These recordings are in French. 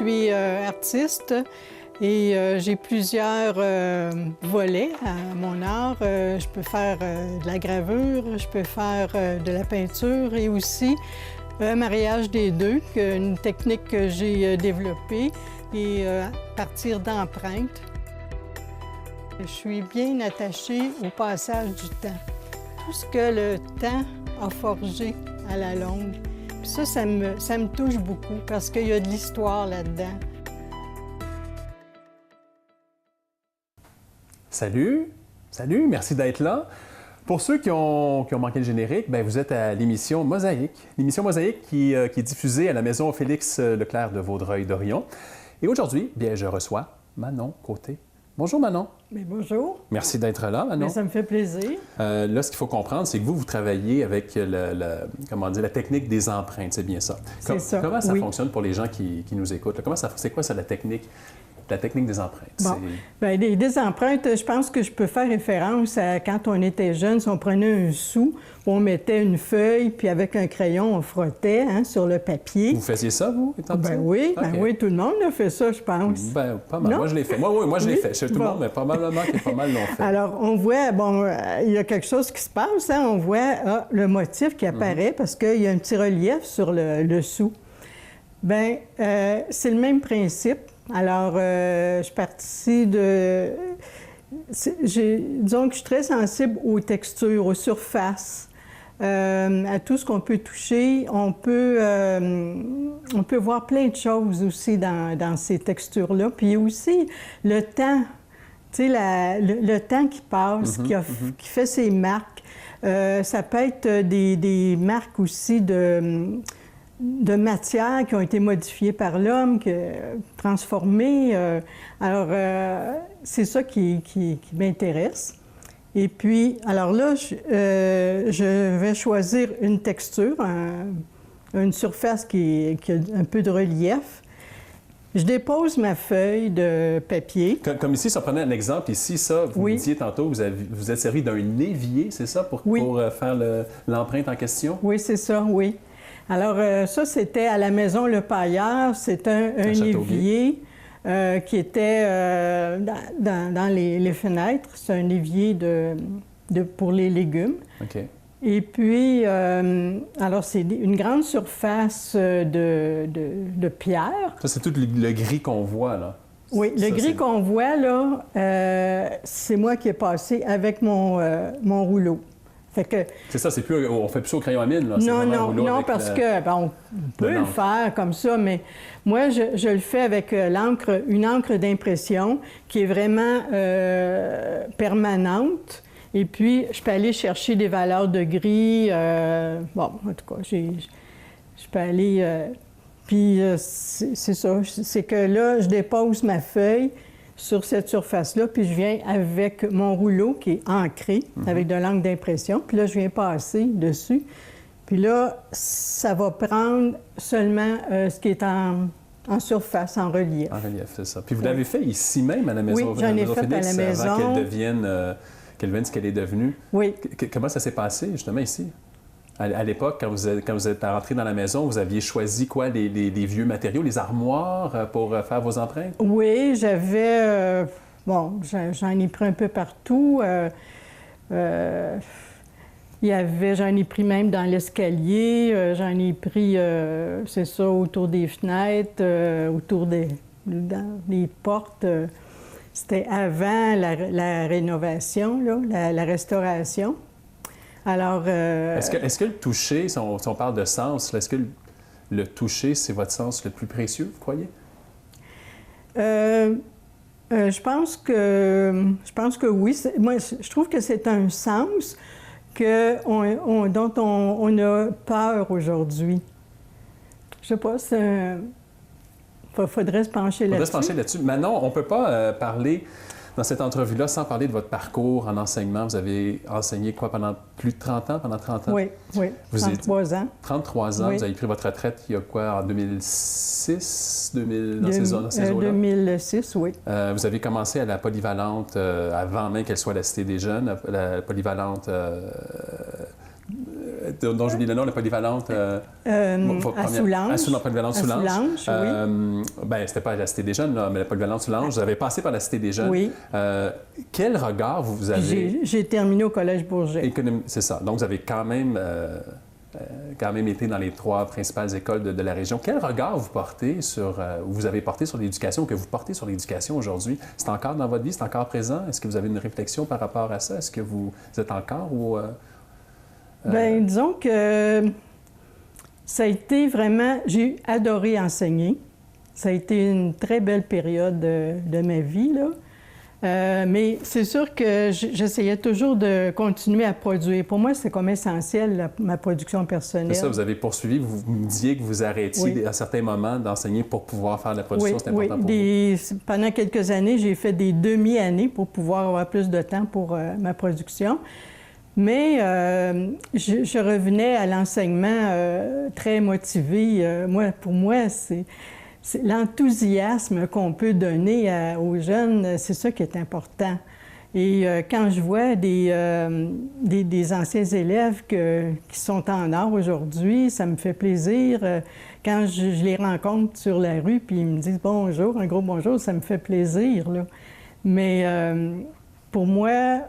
suis artiste et j'ai plusieurs volets à mon art. Je peux faire de la gravure, je peux faire de la peinture et aussi un mariage des deux, une technique que j'ai développée et à partir d'empreintes. Je suis bien attachée au passage du temps. Tout ce que le temps a forgé à la longue. Puis ça me touche beaucoup parce qu'il y a de l'histoire là-dedans. Salut, merci d'être là. Pour ceux qui ont manqué le générique, bien, vous êtes à l'émission Mosaïque. L'émission Mosaïque qui est diffusée à la maison Félix Leclerc de Vaudreuil-Dorion. Et aujourd'hui, bien, je reçois Manon Côté. Bonjour Manon. Mais bonjour. Merci d'être là, Manon. Mais ça me fait plaisir. Là, ce qu'il faut comprendre, c'est que vous travaillez avec la technique des empreintes, c'est bien ça. C'est ça. Comment ça fonctionne pour les gens qui nous écoutent? C'est quoi ça, la technique des empreintes? Bon. Bien, des empreintes, je pense que je peux faire référence à quand on était jeune, si on prenait un sou, on mettait une feuille, puis avec un crayon, on frottait sur le papier. Vous faisiez ça, vous, étant petit? Oui, okay. Oui, tout le monde a fait ça, je pense. Bien, pas mal. Non? Moi, je l'ai fait. Moi, je l'ai fait. Chez tout le monde, mais probablement que pas mal l'ont fait. Alors, on voit, il y a quelque chose qui se passe, on voit le motif qui apparaît parce qu'il y a un petit relief sur le sou. Bien, c'est le même principe. Alors, je suis partie de... Disons que je suis très sensible aux textures, aux surfaces, à tout ce qu'on peut toucher. On peut voir plein de choses aussi dans ces textures-là. Puis aussi, le temps, tu sais, le temps qui passe, qui fait ses marques. Ça peut être des marques aussi de matières qui ont été modifiées par l'homme, transformées. Alors, c'est ça qui m'intéresse. Et puis, alors là, je vais choisir une texture, une surface qui a un peu de relief. Je dépose ma feuille de papier. Comme ici, ça prenait un exemple. Ici, ça, vous me disiez tantôt, vous êtes servi d'un évier, c'est ça, pour faire l'empreinte en question? Oui, c'est ça, oui. Alors, ça, c'était à la maison Le Paillard. C'est un évier qui était dans les fenêtres. C'est un évier pour les légumes. OK. Et puis, alors, c'est une grande surface de pierre. Ça, c'est tout le gris qu'on voit, là. Oui, le gris qu'on voit, là, c'est moi qui ai passé avec mon rouleau. C'est ça, on fait plus ça au crayon à mine, là. Non, parce que on peut le faire comme ça, mais moi, je le fais avec une encre d'impression qui est vraiment permanente. Et puis, je peux aller chercher des valeurs de gris. En tout cas, je peux aller... puis, c'est ça, c'est que là, je dépose ma feuille sur cette surface-là, puis je viens avec mon rouleau qui est ancré, avec de l'encre d'impression, puis là, je viens passer dessus. Puis là, ça va prendre seulement ce qui est en surface, en relief. En relief, c'est ça. Puis vous l'avez fait ici même, à la maison? Oui, j'en ai fait à la maison. Avant qu'elle devienne ce qu'elle est devenue. Oui. Comment ça s'est passé, justement, ici? À l'époque, quand vous êtes rentré dans la maison, vous aviez choisi quoi? Les vieux matériaux, les armoires pour faire vos empreintes? Oui, j'avais... j'en ai pris un peu partout. J'en ai pris même dans l'escalier. J'en ai pris, c'est ça, autour des fenêtres, autour des portes. C'était avant la rénovation, là, la restauration. Alors... Est-ce que le toucher, si on parle de sens, est-ce que le toucher, c'est votre sens le plus précieux, vous croyez? Je pense que oui. Moi, je trouve que c'est un sens dont on a peur aujourd'hui. Je sais pas, faudrait se pencher là-dessus. Manon, on ne peut pas parler dans cette entrevue-là sans parler de votre parcours en enseignement. Vous avez enseigné quoi pendant plus de 30 ans? Pendant 30 ans? Oui, 33 ans. 33 ans. Oui. Vous avez pris votre retraite il y a quoi, en 2006? Dans ces eaux-là? 2006, oui. Vous avez commencé à la polyvalente, avant même qu'elle soit à la Cité des Jeunes, la polyvalente dont j'oublie le nom, la polyvalente... à Soulanges. À polyvalente Soulanges. Oui. Ben, c'était pas à la Cité des Jeunes, là, mais la polyvalente Soulanges. Vous avez passé par la Cité des Jeunes. Oui. Quel regard vous avez... J'ai terminé au Collège Bourget. C'est ça. Donc, vous avez quand même été dans les 3 principales écoles de la région. Quel regard vous avez porté sur l'éducation, que vous portez sur l'éducation aujourd'hui? C'est encore dans votre vie? C'est encore présent? Est-ce que vous avez une réflexion par rapport à ça? Est-ce que vous êtes encore ou... Bien, disons que ça a été vraiment... J'ai adoré enseigner. Ça a été une très belle période de ma vie, là. Mais c'est sûr que j'essayais toujours de continuer à produire. Pour moi, c'est comme essentiel, ma production personnelle. C'est ça, vous avez poursuivi, vous me disiez que vous arrêtiez à certains moments d'enseigner pour pouvoir faire de la production, c'est important pour vous. Pendant quelques années, j'ai fait des demi-années pour pouvoir avoir plus de temps pour ma production. Mais je revenais à l'enseignement très motivée. Pour moi, c'est l'enthousiasme qu'on peut donner aux jeunes, c'est ça qui est important. Et quand je vois des anciens élèves qui sont en art aujourd'hui, ça me fait plaisir. Quand je les rencontre sur la rue, puis ils me disent « bonjour », un gros bonjour, ça me fait plaisir, là. Mais pour moi,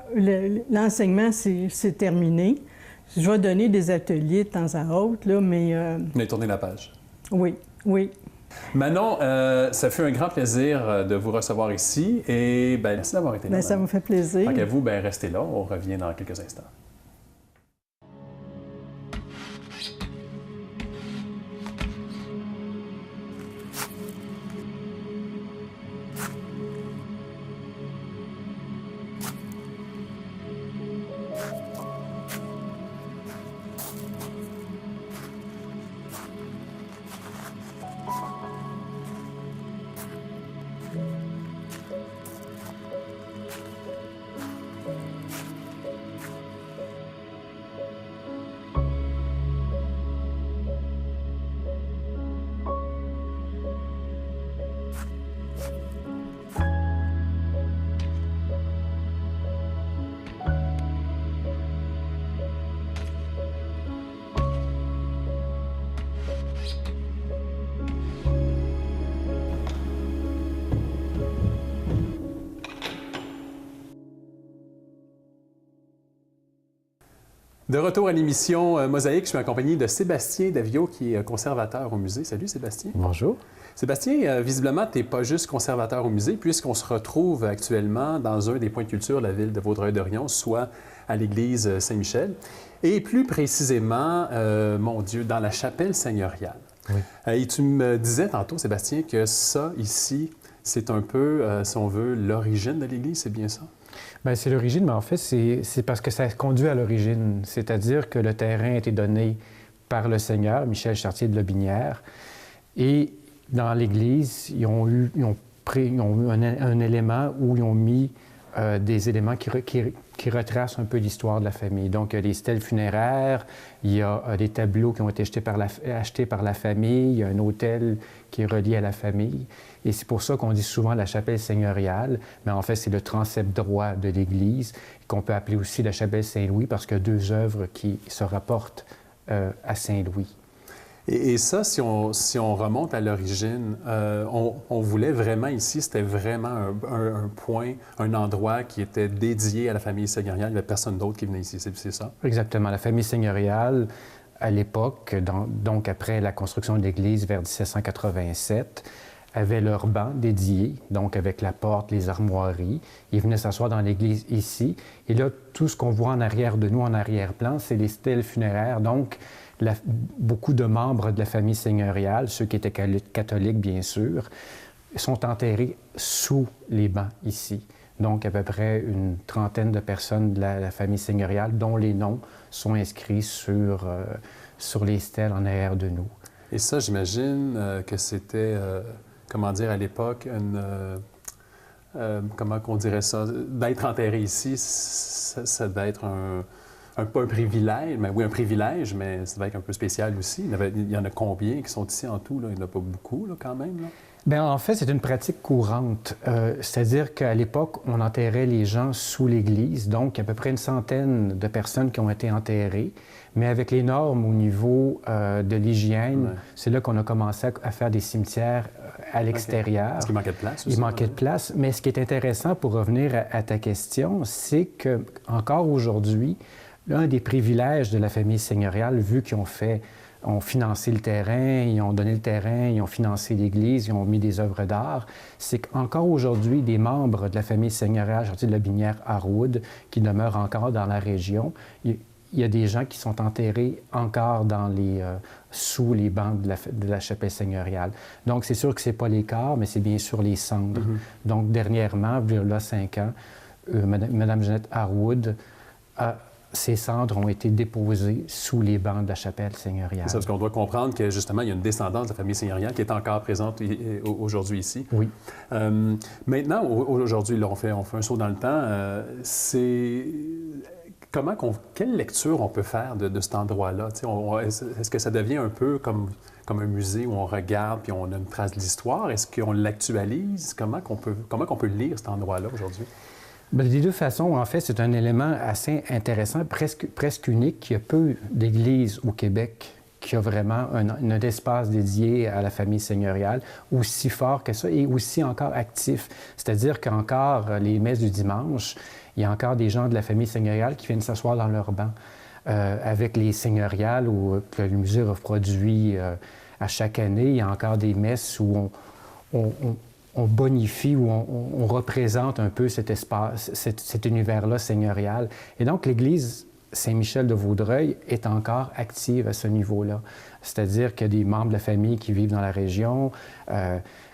l'enseignement, c'est terminé. Je vais donner des ateliers de temps à autre, là, mais... Vous avez tourné la page. Oui, oui. Manon, ça fait un grand plaisir de vous recevoir ici et merci d'avoir été là. Bien, ça me fait plaisir. Tant qu'à vous, restez là, on revient dans quelques instants. De retour à l'émission Mosaïque, je suis accompagné de Sébastien Davio, qui est conservateur au musée. Salut Sébastien. Bonjour. Sébastien, visiblement, tu n'es pas juste conservateur au musée, puisqu'on se retrouve actuellement dans un des points de culture de la ville de Vaudreuil-Dorion, soit à l'église Saint-Michel, et plus précisément, mon Dieu, dans la chapelle seigneuriale. Oui. Et tu me disais tantôt, Sébastien, que ça, ici, c'est un peu, si on veut, l'origine de l'église, c'est bien ça? Bien, c'est l'origine, mais en fait, c'est parce que ça conduit à l'origine. C'est-à-dire que le terrain a été donné par le Seigneur, Michel Chartier de Lobinière, et dans l'Église, ils ont eu un élément où ils ont mis des éléments qui retracent un peu l'histoire de la famille. Donc, il y a des stèles funéraires, il y a des tableaux qui ont été achetés par la famille, il y a un autel qui est relié à la famille. Et c'est pour ça qu'on dit souvent la chapelle seigneuriale, mais en fait, c'est le transept droit de l'Église, qu'on peut appeler aussi la chapelle Saint-Louis, parce qu'il y a 2 œuvres qui se rapportent à Saint-Louis. Et ça, si on remonte à l'origine, on voulait vraiment ici, c'était vraiment un point, un endroit qui était dédié à la famille seigneuriale. Il n'y avait personne d'autre qui venait ici, c'est ça? Exactement. La famille seigneuriale, à l'époque, donc après la construction de l'Église vers 1787, avaient leur banc dédié, donc avec la porte, les armoiries. Ils venaient s'asseoir dans l'église ici. Et là, tout ce qu'on voit en arrière de nous, en arrière-plan, c'est les stèles funéraires. Donc, beaucoup de membres de la famille seigneuriale, ceux qui étaient catholiques, bien sûr, sont enterrés sous les bancs ici. Donc, à peu près une trentaine de personnes de la famille seigneuriale dont les noms sont inscrits sur les stèles en arrière de nous. Et ça, j'imagine que c'était... comment dire, à l'époque, comment qu'on dirait ça, d'être enterré ici, ça devait être pas un privilège, mais oui, un privilège, mais ça devait être un peu spécial aussi. Il y en a combien qui sont ici en tout? Là? Il n'y en a pas beaucoup, là, quand même? Là? Bien, en fait, c'est une pratique courante. C'est-à-dire qu'à l'époque, on enterrait les gens sous l'église, donc à peu près une centaine de personnes qui ont été enterrées. Mais avec les normes au niveau de l'hygiène, c'est là qu'on a commencé à faire des cimetières à l'extérieur. Parce qu'il manquait de place aussi. Il manquait de place. Mais ce qui est intéressant, pour revenir à ta question, c'est qu'encore aujourd'hui, l'un des privilèges de la famille seigneuriale, vu qu'ils ont financé le terrain, ils ont donné le terrain, ils ont financé l'église, ils ont mis des œuvres d'art, c'est qu'encore aujourd'hui, des membres de la famille seigneuriale Chartier de Lobinière Harwood, qui demeurent encore dans la région, il y a des gens qui sont enterrés encore sous les bancs de la chapelle seigneuriale. Donc, c'est sûr que ce n'est pas les corps, mais c'est bien sûr les cendres. Donc, dernièrement, il y a 5 ans, Mme Jeannette Harwood ces cendres ont été déposées sous les bancs de la chapelle seigneuriale. C'est ça, parce qu'on doit comprendre que, justement, il y a une descendance de la famille seigneuriale qui est encore présente aujourd'hui ici. Oui. Maintenant, aujourd'hui, là, on fait un saut dans le temps. Quelle lecture on peut faire de cet endroit-là? Est-ce que ça devient un peu comme un musée où on regarde puis on a une trace de l'histoire? Est-ce qu'on l'actualise? Comment qu'on peut lire cet endroit-là aujourd'hui? Bien, des deux façons, en fait, c'est un élément assez intéressant, presque unique. Il y a peu d'églises au Québec qui a vraiment un espace dédié à la famille seigneuriale aussi fort que ça et aussi encore actif. C'est-à-dire qu'encore les messes du dimanche, il y a encore des gens de la famille seigneuriale qui viennent s'asseoir dans leur banc avec les seigneuriales que le musée reproduit à chaque année. Il y a encore des messes où on bonifie, où on représente un peu cet espace, cet univers-là seigneurial. Et donc, l'Église Saint-Michel de Vaudreuil est encore active à ce niveau-là. C'est-à-dire qu'il y a des membres de la famille qui vivent dans la région.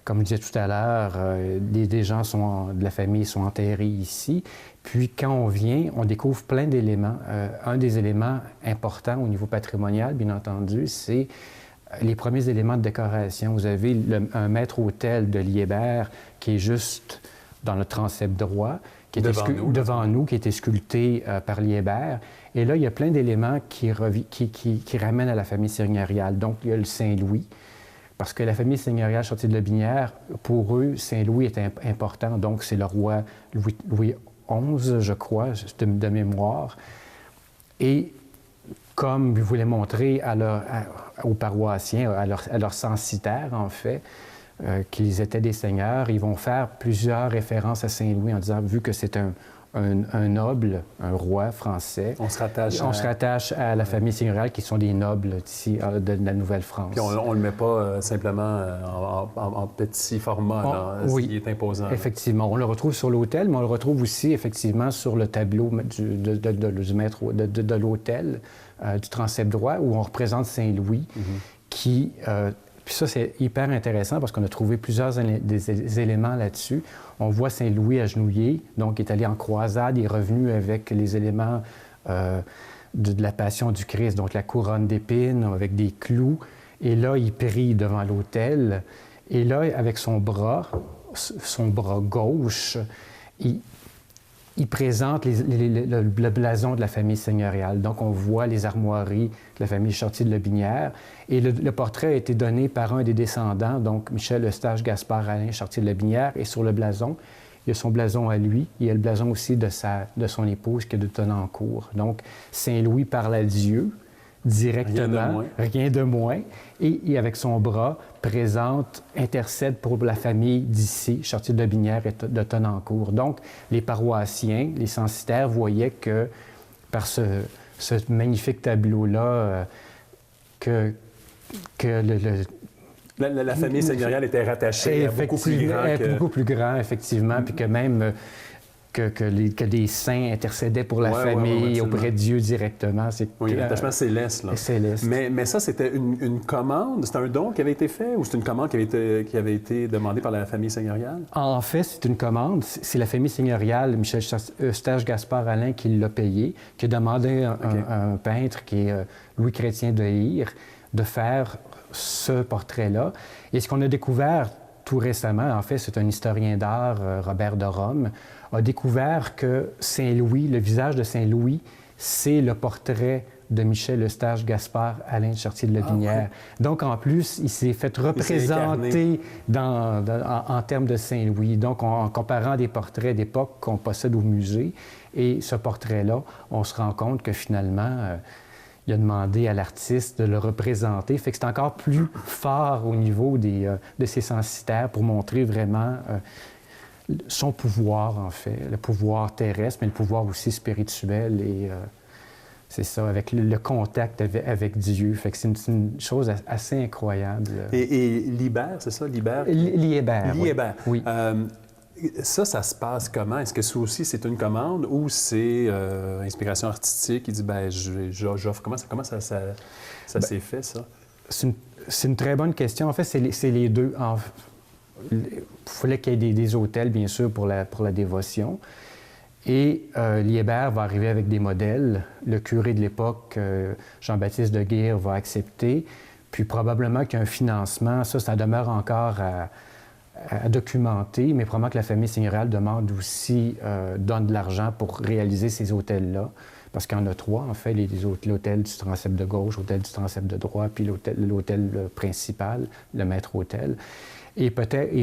Comme je disais tout à l'heure, des gens de la famille sont enterrés ici. Puis, quand on vient, on découvre plein d'éléments. Un des éléments importants au niveau patrimonial, bien entendu, c'est les premiers éléments de décoration. Vous avez un maître-autel de Liébert qui est juste dans le transept droit, qui est devant nous, qui a été sculpté par Liébert. Et là, il y a plein d'éléments qui ramènent à la famille seigneuriale. Donc, il y a le Saint-Louis, parce que la famille seigneuriale Chartier de Lobinière, pour eux, Saint-Louis est important. Donc, c'est le roi Louis XI, je crois, de mémoire. Et comme je voulais montrer aux paroissiens, à leurs censitaires, en fait, qu'ils étaient des seigneurs, ils vont faire plusieurs références à Saint-Louis en disant, vu que c'est un noble, un roi français, on se rattache à la famille seigneuriale qui sont des nobles ici de la Nouvelle-France. Puis on ne le met pas simplement en petit format, oui, ce qui est imposant. Effectivement. On le retrouve sur l'autel, mais on le retrouve aussi effectivement sur le tableau du maître de l'autel, du transept droit, où on représente Saint-Louis, qui... Puis ça, c'est hyper intéressant parce qu'on a trouvé plusieurs des éléments là-dessus. On voit Saint-Louis agenouillé, donc il est allé en croisade, il est revenu avec les éléments de la Passion du Christ, donc la couronne d'épines avec des clous. Et là, il prie devant l'autel. Et là, avec son bras gauche, il présente le blason de la famille seigneuriale. Donc, on voit les armoiries de la famille Chartier de Lobinière. Et le portrait a été donné par un des descendants, donc Michel-Eustache Gaspard Alain Chartier de Lobinière. Et sur le blason, il y a son blason à lui. Il y a le blason aussi de son épouse, qui est de Tonnancour. Donc, Saint-Louis parle à Dieu directement, rien de moins. Et avec son bras, intercède pour la famille d'ici, Chartier de Lobinière et de Tonnancour. Donc, les paroissiens, les censitaires voyaient que par ce magnifique tableau-là, la famille seigneuriale était rattachée à beaucoup plus grand. Beaucoup plus grand, effectivement, puis que même... Que des saints intercédaient pour la famille auprès de Dieu directement. Oui, l'attachement céleste. Là. Céleste. Mais ça, c'était une commande? C'était un don qui avait été fait ou c'est une commande qui avait été demandée par la famille seigneuriale? En fait, c'est une commande. C'est la famille seigneuriale, Michel-Eustache Gaspard Alain, qui l'a payé, qui a demandé à un peintre qui est Louis Chrétien de Hire de faire ce portrait-là. Et ce qu'on a découvert tout récemment, en fait, c'est un historien d'art, Robert de Rome, a découvert que Saint-Louis, le visage de Saint-Louis, c'est le portrait de Michel Eustache-Gaspard, Alain Chartier de Lotbinière. Donc, en plus, il s'est fait représenter en termes de Saint-Louis. Donc, en comparant des portraits d'époque qu'on possède au musée et ce portrait-là, on se rend compte que finalement, il a demandé à l'artiste de le représenter. Fait que c'est encore plus fort au niveau de ses censitaires pour montrer vraiment son pouvoir, en fait, le pouvoir terrestre, mais le pouvoir aussi spirituel et c'est ça, avec le contact avec Dieu. Fait que c'est une chose assez incroyable. Et Libert, c'est ça, Libert? Liébert. Liébert. Oui. Ça se passe comment? Est-ce que ça aussi, c'est une commande ou c'est inspiration artistique? Il dit, ben j'offre. Comment ça s'est fait, ça? C'est une très bonne question. En fait, c'est les deux. Il fallait qu'il y ait des autels, bien sûr, pour la dévotion. Et Liébert va arriver avec des modèles. Le curé de l'époque, Jean-Baptiste de Guire, va accepter. Puis probablement qu'il y a un financement. Ça demeure encore à documenter, mais probablement que la famille seigneuriale demande aussi, donne de l'argent pour réaliser ces hôtels-là. Parce qu'il y en a trois, en fait, l'hôtel du transept de gauche, l'hôtel du transept de droite, puis l'hôtel principal, le maître-hôtel. Et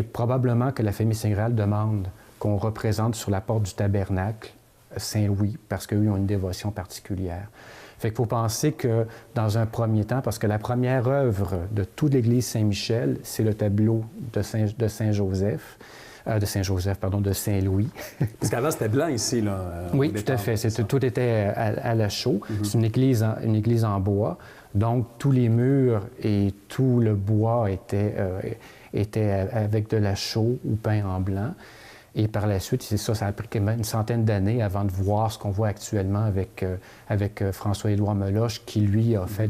probablement que la famille seigneuriale demande qu'on représente sur la porte du tabernacle Saint-Louis, parce qu'eux ont une dévotion particulière. Fait qu'il faut penser que, dans un premier temps, parce que la première œuvre de toute l'Église Saint-Michel, c'est le tableau de Saint-Louis. Parce qu'avant, c'était blanc ici, là. Oui, tout à fait. Tout était à la chaux. C'est une église en bois. Donc, tous les murs et tout le bois étaient avec de la chaux ou peint en blanc. Et par la suite, c'est ça, ça a pris une centaine d'années avant de voir ce qu'on voit actuellement avec François-Édouard Meloche, qui, lui, a fait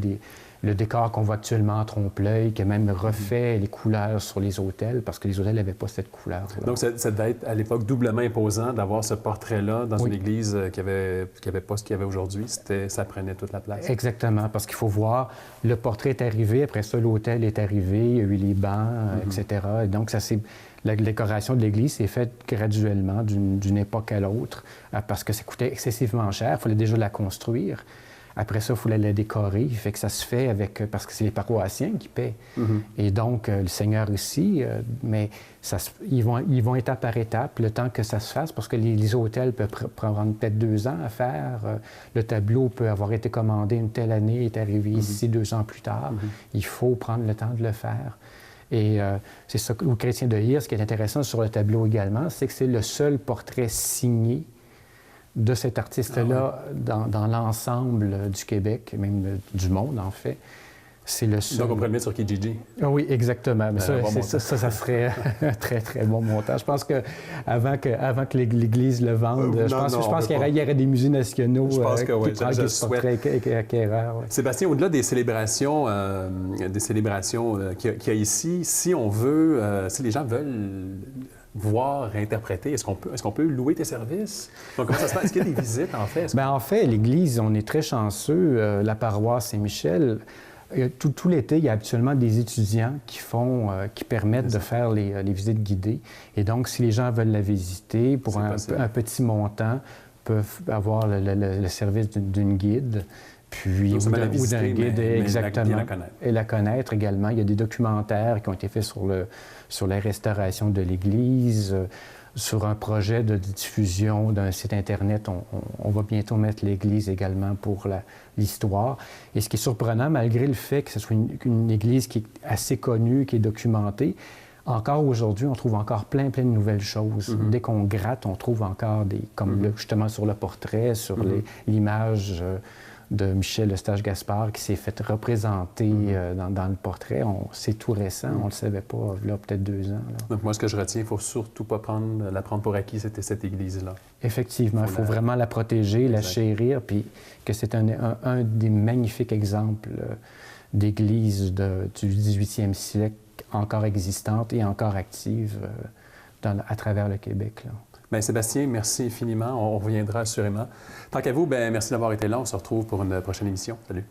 le décor qu'on voit actuellement en trompe-l'œil, qui a même refait les couleurs sur les hôtels, parce que les hôtels n'avaient pas cette couleur-là. Donc, ça devait être, à l'époque, doublement imposant d'avoir ce portrait-là dans une église qui avait pas ce qu'il y avait aujourd'hui. Ça prenait toute la place. Exactement, parce qu'il faut voir, le portrait est arrivé, après ça, l'hôtel est arrivé, il y a eu les bancs, etc. Et donc, la décoration de l'église s'est faite graduellement d'une époque à l'autre, parce que ça coûtait excessivement cher. Il fallait déjà la construire. Après ça, il fallait la décorer. Fait que ça se fait parce que c'est les paroissiens qui paient. Et donc, le Seigneur aussi, mais ils vont étape par étape, le temps que ça se fasse, parce que les hôtels peuvent prendre peut-être 2 ans à faire. Le tableau peut avoir été commandé une telle année, est arrivé ici 2 ans plus tard. Il faut prendre le temps de le faire. Et c'est ça, au Chrétien de Hire, ce qui est intéressant sur le tableau également, c'est que c'est le seul portrait signé de cet artiste-là dans l'ensemble du Québec, et même du monde, en fait. C'est le seul. Donc, on pourrait le mettre sur Kijiji. Oui, exactement. Mais ça serait un très, très bon montage. Je pense qu'avant que l'Église le vende, je pense qu'il y aurait des musées nationaux qui prennent ce portrait acquéreur. Sébastien, au-delà des célébrations qu'il y a ici, si on veut, si les gens veulent voir, interpréter, est-ce qu'on peut louer tes services? Donc, comment ça se passe? Est-ce qu'il y a des visites, en fait? Bien, en fait, l'Église, on est très chanceux. La paroisse Saint-Michel, tout l'été, il y a habituellement des étudiants qui permettent de faire les visites guidées. Et donc, si les gens veulent la visiter, pour un petit montant, peuvent avoir le service d'une guide. Puis, ou d'un guide, exactement. Et la connaître également. Il y a des documentaires qui ont été faits sur la restauration de l'Église, sur un projet de diffusion d'un site Internet. On va bientôt mettre l'Église également pour l'histoire. Et ce qui est surprenant, malgré le fait que ce soit une Église qui est assez connue, qui est documentée, encore aujourd'hui, on trouve encore plein de nouvelles choses. Dès qu'on gratte, on trouve encore comme justement sur le portrait, sur l'image de Michel Eustache-Gaspard qui s'est fait représenter dans le portrait. C'est tout récent, on ne le savait pas, là, peut-être 2 ans. Là. Donc moi, ce que je retiens, il ne faut surtout pas la prendre pour acquis, c'était cette église-là. Effectivement, il faut vraiment la protéger, la chérir, puis que c'est un des magnifiques exemples d'églises du 18e siècle encore existantes et encore actives à travers le Québec. Là. Bien, Sébastien, merci infiniment. On reviendra assurément. Tant qu'à vous, merci d'avoir été là. On se retrouve pour une prochaine émission. Salut.